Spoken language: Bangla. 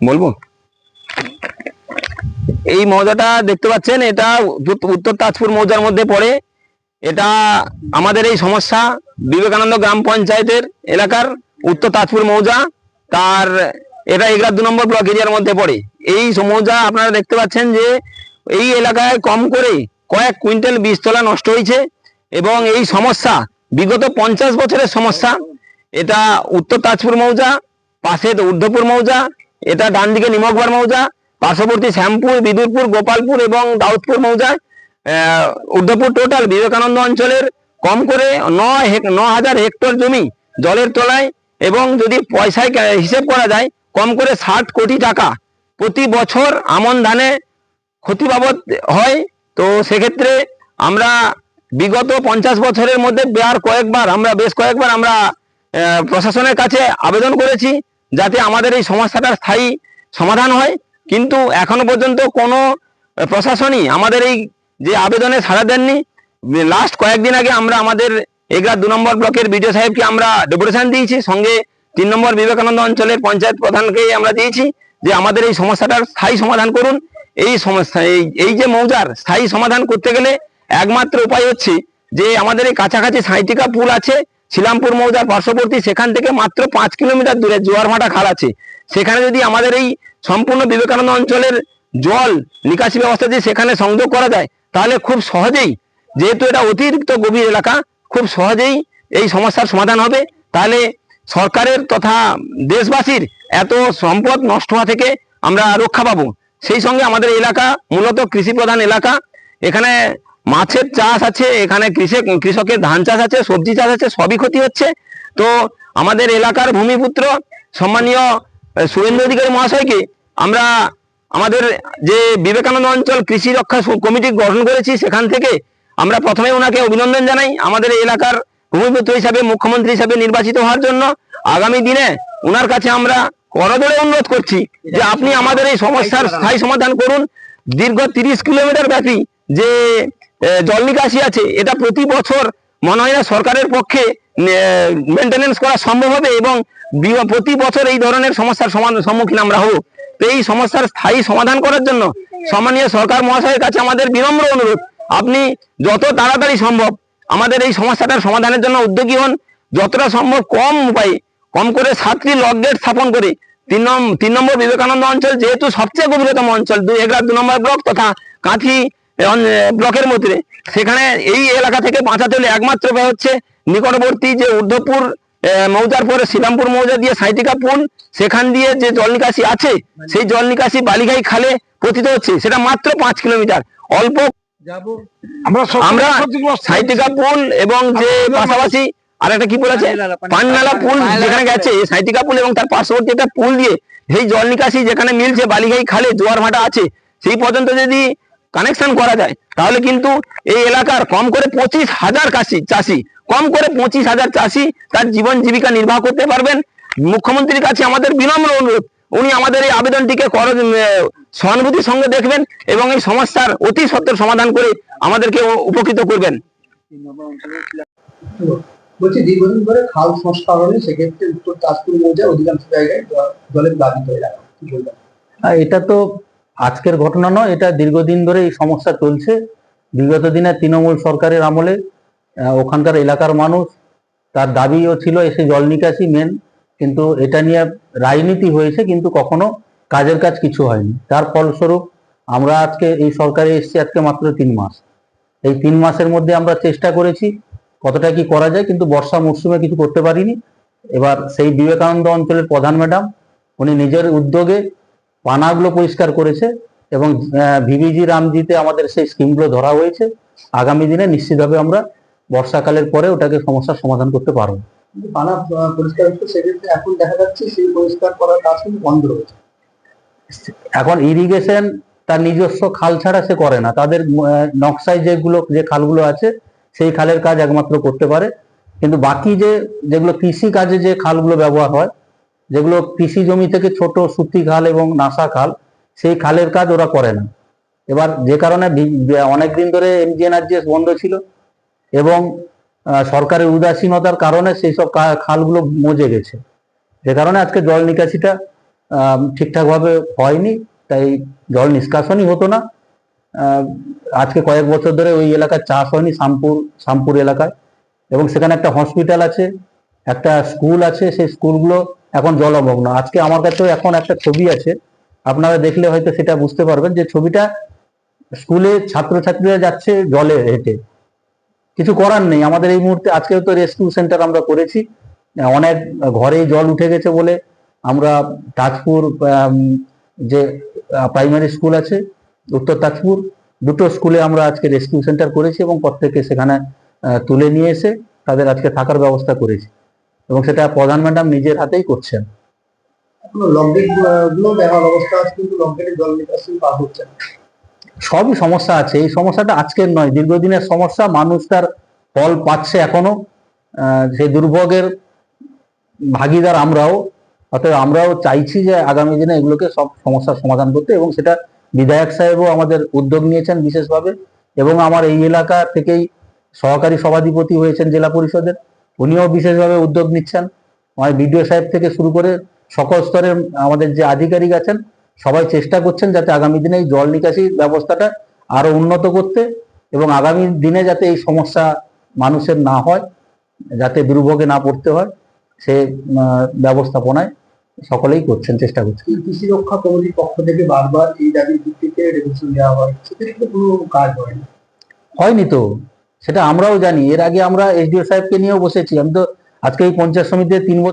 বলবো, এই মৌজাটা দেখতে পাচ্ছেন, এটা উত্তর তাজপুর মৌজার মধ্যে পড়ে। এটা আমাদের এই সমস্যা বিবেকানন্দ গ্রাম পঞ্চায়েতের এলাকার উত্তর তাজপুর মৌজা, তার এটা এগরা 2 নম্বর ব্লক এরিয়ার মধ্যে পড়ে। এই মৌজা আপনারা দেখতে পাচ্ছেন যে এই এলাকায় কম করে কয়েক কুইন্টাল বীজতলা নষ্ট হয়েছে এবং এই সমস্যা বিগত 50 বছরের সমস্যা। এটা উত্তর তাজপুর মৌজা, পাশে ঊর্ধ্বপুর মৌজা, এটা ডান দিকে নিমকবার মৌজা, পার্শ্ববর্তী শ্যামপুর, বিদুরপুর, গোপালপুর এবং দাউদপুর মৌজায় ঊর্ধ্বপুর টোটাল বিবেকানন্দ অঞ্চলের কম করে 9,000 হেক্টর জমি জলের তলায়। এবং যদি পয়সায় হিসেব করা যায়, কম করে 60 কোটি টাকা প্রতি বছর আমন ধানে ক্ষতি বাবদ হয়। তো সেক্ষেত্রে আমরা বিগত 50 বছরের মধ্যে বেশ কয়েকবার আমরা প্রশাসনের কাছে আবেদন করেছি যাতে আমাদের এই সমস্যাটার স্থায়ী সমাধান হয়, কিন্তু এখনো পর্যন্ত কোনো প্রশাসনই আমাদের এই যে আবেদনে সাড়া দেননি। লাস্ট কয়েকদিন আগে আমরা আমাদের এগরা 2 নম্বর ব্লকের বিডিও সাহেবকে আমরা ডেপুটেশন দিয়েছি, সঙ্গে 3 নম্বর বিবেকানন্দ অঞ্চলের পঞ্চায়েত প্রধানকে আমরা দিয়েছি যে আমাদের এই সমস্যাটার স্থায়ী সমাধান করুন। এই সমস্যা এই যে মৌজার স্থায়ী সমাধান করতে গেলে একমাত্র উপায় হচ্ছে যে আমাদের এই কাছাকাছি সাঁইটিকা পুল আছে, শিলামপুর মৌজার পার্শ্ববর্তী, সেখান থেকে মাত্র 5 কিলোমিটার দূরে জোয়ারভাটা খাল আছে। সেখানে যদি আমাদের এই সম্পূর্ণ বিবেকানন্দ অঞ্চলের জল নিকাশি ব্যবস্থা দিয়ে সেখানে সংযোগ করা যায়, তাহলে খুব সহজেই, যেহেতু এটা অতিরিক্ত গভীর এলাকা, খুব সহজেই এই সমস্যার সমাধান হবে। তাহলে সরকারের তথা দেশবাসীর এত সম্পদ নষ্ট হওয়া থেকে আমরা রক্ষা পাবো। সেই সঙ্গে আমাদের এলাকা মূলত কৃষি প্রধান এলাকা, এখানে মাছের চাষ আছে, এখানে কৃষকের ধান চাষ আছে, সবজি চাষ আছে, সবই ক্ষতি হচ্ছে। তো আমাদের এলাকার ভূমিপুত্র সম্মানীয় সুরেন্দ্র অধিকারী মহাশয়কে আমরা আমাদের যে বিবেকানন্দ অঞ্চল কৃষি রক্ষা কমিটি গঠন করেছি, সেখান থেকে আমরা প্রথমে ওনাকে অভিনন্দন জানাই আমাদের এলাকার ভূমিপুত্র হিসাবে, মুখ্যমন্ত্রী হিসাবে নির্বাচিত হওয়ার জন্য। আগামী দিনে ওনার কাছে আমরা করজোড়ে অনুরোধ করছি যে আপনি আমাদের এই সমস্যার স্থায়ী সমাধান করুন। দীর্ঘ 30 কিলোমিটার ব্যাপী যে জল নিকাশি আছে, এটা প্রতি বছর মনে হয় না সরকারের পক্ষে মেনটেনেন্স করা সম্ভব হবে এবং প্রতি বছর এই ধরনের সমস্যার সম্মুখীন আমরা হব। তো এই সমস্যার স্থায়ী সমাধান করার জন্য সম্মানীয় সরকার মহাশয়ের কাছে আমাদের বিনম্র অনুরোধ, আপনি যত তাড়াতাড়ি সম্ভব আমাদের এই সমস্যাটার সমাধানের জন্য উদ্যোগী হন। যতটা সম্ভব কম উপায়ে, কম করে 7টি লক গেট স্থাপন করে 3 নম্বর বিবেকানন্দ অঞ্চল যেহেতু সবচেয়ে গভীরতম অঞ্চল এগরা 2 নম্বর ব্লক তথা কাঁথি ব্লকের মধ্যে, সেখানে এই এলাকা থেকে বাঁচাতে হলে একমাত্র উপায় হচ্ছে নিকটবর্তী যে ঊর্ধ্বপুর মৌজার পরে শিলামপুর মৌজা দিয়ে সাঁইটিকা পুল, সেখান দিয়ে যে জল নিকাশি আছে, সেই জল নিকাশি বালিঘাই খালে পতিত হচ্ছে, সেটা মাত্র 5 কিলোমিটার অল্প আমরা সাঁইটিকা পুল এবং যে পাশাপাশি আর একটা কি বলেছে পাননালা পুল যেখানে গেছে, সাঁইটিকা পুল এবং তার পার্শ্ববর্তী একটা পুল দিয়ে সেই জল নিকাশি যেখানে মিলছে বালিঘাই খালে জোয়ার ভাটা আছে, সেই পর্যন্ত যদি কানেকশন করা যায়, তাহলে কিন্তু এই এলাকার কম করে 25,000 চাষি, কম করে 25,000 চাষি তার জীবন জীবিকা নির্বাহ করতে পারবেন। মুখ্যমন্ত্রীর কাছে আমাদের বিনম্র অনুরোধ, উনি আমাদের এই আবেদনটিকে সহানুভূতির সঙ্গে দেখবেন এবং এই সমস্যার অতি সত্বর সমাধান করে আমাদেরকে উপকৃত করবেন। বলছি, দীর্ঘদিন ধরে খাল সংস্কার হলে সেক্ষেত্রে উত্তর তাজপুর মৌজার অধিকাংশ জায়গায় জলে প্লাবিত হয়ে যাবে, কি বলবেন? এটা তো আজকের ঘটনা নয়, এটা দীর্ঘদিন ধরে এই সমস্যা চলছে। বিগত দিনে তৃণমূল সরকারের আমলে ওখানকার এলাকার মানুষ, তার দাবিও ছিল এসে জল নিকাশি মেন, কিন্তু এটা নিয়ে রাজনীতি হয়েছে, কিন্তু কখনো কাজের কাজ কিছু হয়নি। তার ফলস্বরূপ আমরা আজকে এই সরকারে এসেছি আজকে মাত্র 3 মাস। এই 3 মাসের মধ্যে আমরা চেষ্টা করেছি কতটা কি করা যায়, কিন্তু বর্ষা মরশুমে কিছু করতে পারিনি। এবার সেই বিবেকানন্দ অঞ্চলের প্রধান ম্যাডাম উনি নিজের উদ্যোগে পানাগুলো পরিষ্কার করেছে এবং ভিভিজি রামজিতে আমাদের সেই স্কিমগুলো ধরা হয়েছে। আগামী দিনে নিশ্চিতভাবে আমরা বর্ষাকালের পরে ওটাকে সমস্যার সমাধান করতে পারবো। পানা পরিষ্কার হচ্ছে, সেক্ষেত্রে এখন দেখা যাচ্ছে সেই পরিষ্কার করার কাজ কিন্তু বন্ধ রয়েছে। এখন ইরিগেশন তার নিজস্ব খাল ছাড়া সে করে না, তাদের নকশায় যে খালগুলো আছে সেই খালের কাজ একমাত্র করতে পারে, কিন্তু বাকি যেগুলো কৃষি কাজে যে খালগুলো ব্যবহার হয়, যেগুলো কৃষি জমি থেকে ছোট সুতি খাল এবং নাসা খাল, সেই খালের কাজ ওরা করে না। এবার যে কারণে অনেকদিন ধরে এমজিএনআরজিএস বন্ধ ছিল এবং সরকারের উদাসীনতার কারণে সেই সব খালগুলো মজে গেছে, যে কারণে আজকে জল নিকাশিটা ঠিকঠাকভাবে হয়নি, তাই জল নিষ্কাশনই হতো না। আজকে কয়েক বছর ধরে ওই এলাকায় চাষ হয়নি, শামপুর এলাকায়, এবং সেখানে একটা হসপিটাল আছে, একটা স্কুল আছে, সেই স্কুলগুলো এখন জলমগ্ন। আজকে আমার কাছেও এখন একটা ছবি আছে, আপনারা দেখলে হয়তো সেটা বুঝতে পারবেন, যে ছবিটা স্কুলে ছাত্রছাত্রীরা যাচ্ছে জলে হেঁটে। কিছু করার নেই আমাদের এই মুহূর্তে। আজকেও তো রেস্কিউ সেন্টার আমরা করেছি, অনেক ঘরেই জল উঠে গেছে বলে আমরা তাজপুর যে প্রাইমারি স্কুল আছে, উত্তর তাজপুর, দুটো স্কুলে আমরা আজকে রেস্কিউ সেন্টার করেছি এবং প্রত্যেককে সেখানে তুলে নিয়ে এসে তাদের আজকে থাকার ব্যবস্থা করেছি, এবং সেটা প্রধান ম্যাডাম নিজের হাতেই করছেন। এখনো লকগেট গুলো দেওয়ার অবস্থা আছে, কিন্তু লকগেটের জল নিকাশি পাস হচ্ছে না। সবই সমস্যা আছে, এই সমস্যাটা আজকের নয়, দীর্ঘদিনের সমস্যা। মানুষ তার ফল পাচ্ছে এখনো, সেই দুর্ভোগের ভাগিদার আমরাও। অতএব আমরাও চাইছি যে আগামী দিনে এগুলোকে সব সমস্যার সমাধান করতে, এবং সেটা বিধায়ক সাহেবও আমাদের উদ্যোগ নিয়েছেন বিশেষভাবে, এবং আমার এই এলাকা থেকেই সহকারী সভাধিপতি হয়েছেন জেলা পরিষদের, উনিও বিশেষভাবে উদ্যোগ নিচ্ছেন। আমার বিডিও সাহেব থেকে শুরু করে সকল স্তরের আমাদের যে আধিকারিক আছেন সবাই চেষ্টা করছেন যাতে আগামী দিনে এই জল নিকাশি ব্যবস্থাটা আরো উন্নত করতে, এবং আগামী দিনে যাতে এই সমস্যা মানুষের না হয়, যাতে দুর্ভোগে না পড়তে হয়, সে ব্যবস্থাপনায় সকলেই করছেন, চেষ্টা করছেন। কৃষি রক্ষা কমিটির পক্ষ থেকে বারবার এই দাবির ভিত্তিতে রেগুলেশন দেওয়া হয়, সেক্ষেত্রে কিন্তু কোনো কাজ হয়নি। হয়নি তো, সেটা আমরাও জানি। এর আগে আমরা এসডিও সাহেবকে নিয়েও বসেছি। আমি তো আজকে এই পঞ্চায়েত সমিতিতে 3 বছর